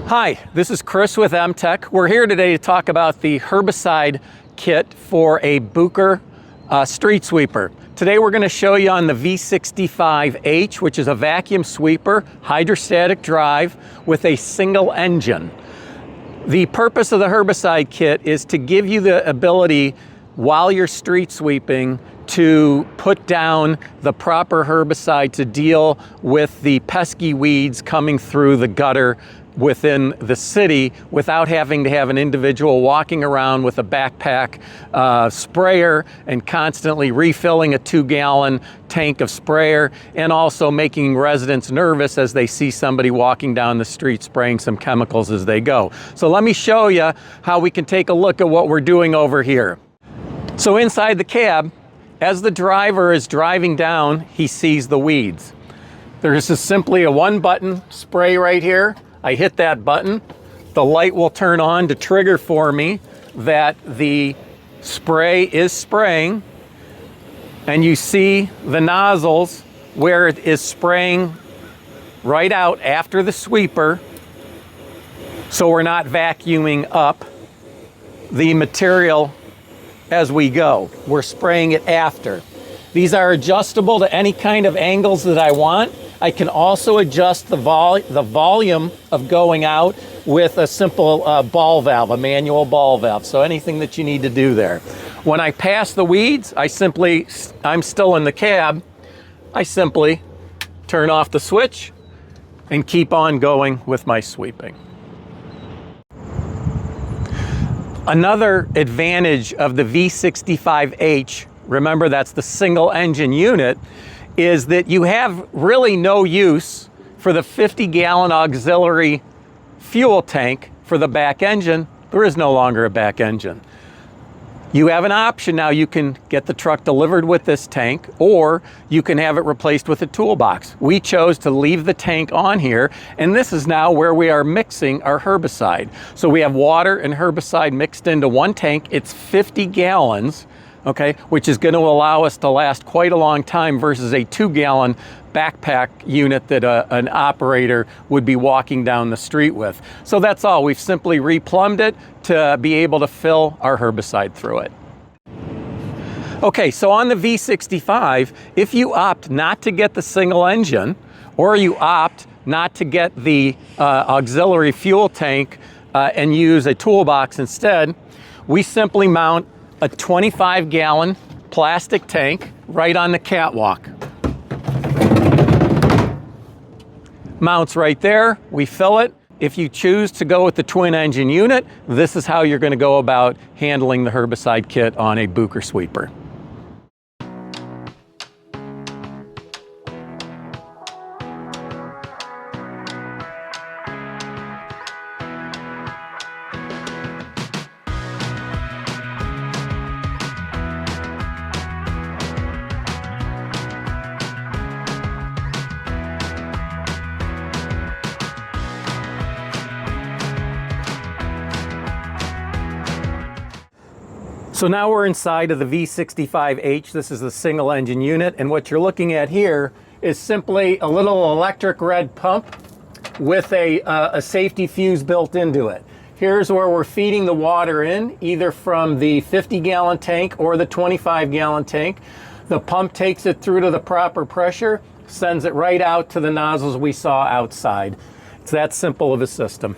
Hi, this is Chris with MTech. We're here today to talk about the herbicide kit for a Bucher Street Sweeper. Today we're going to show you on the V65H, which is a vacuum sweeper, hydrostatic drive with a single engine. The purpose of the herbicide kit is to give you the ability while you're street sweeping to put down the proper herbicide to deal with the pesky weeds coming through the gutter within the city without having to have an individual walking around with a backpack sprayer and constantly refilling a 2-gallon tank of sprayer, and also making residents nervous as they see somebody walking down the street spraying some chemicals as they go. So let me show you how we can take a look at what we're doing over here. So inside the cab, as the driver is driving down, he sees the weeds. There's just simply a one-button spray right here. I hit that button, the light will turn on to trigger for me that the spray is spraying, and you see the nozzles where it is spraying right out after the sweeper, so we're not vacuuming up the material as we go. We're spraying it after. These are adjustable to any kind of angles that I want. I can also adjust the volume of going out with a simple ball valve, a manual ball valve. So anything that you need to do there. When I pass the weeds, I'm still in the cab, I simply turn off the switch and keep on going with my sweeping. Another advantage of the V65H, remember that's the single engine unit, is that you have really no use for the 50-gallon auxiliary fuel tank for the back engine. There is no longer a back engine. You have an option now. You can get the truck delivered with this tank, or you can have it replaced with a toolbox. We chose to leave the tank on here, and this is now where we are mixing our herbicide. So we have water and herbicide mixed into one tank. It's 50 gallons. Okay, which is going to allow us to last quite a long time versus a 2-gallon backpack unit that an operator would be walking down the street with. So that's all. We've simply replumbed it to be able to fill our herbicide through it. Okay, so on the V65, if you opt not to get the single engine, or you opt not to get the auxiliary fuel tank and use a toolbox instead, we simply mount a 25-gallon plastic tank right on the catwalk. Mounts right there, we fill it. If you choose to go with the twin engine unit, this is how you're going to go about handling the herbicide kit on a Bucher sweeper. So now we're inside of the V65H. This is the single engine unit, and what you're looking at here is simply a little electric red pump with a safety fuse built into it. Here's where we're feeding the water in, either from the 50-gallon tank or the 25-gallon tank. The pump takes it through to the proper pressure, sends it right out to the nozzles we saw outside. It's that simple of a system.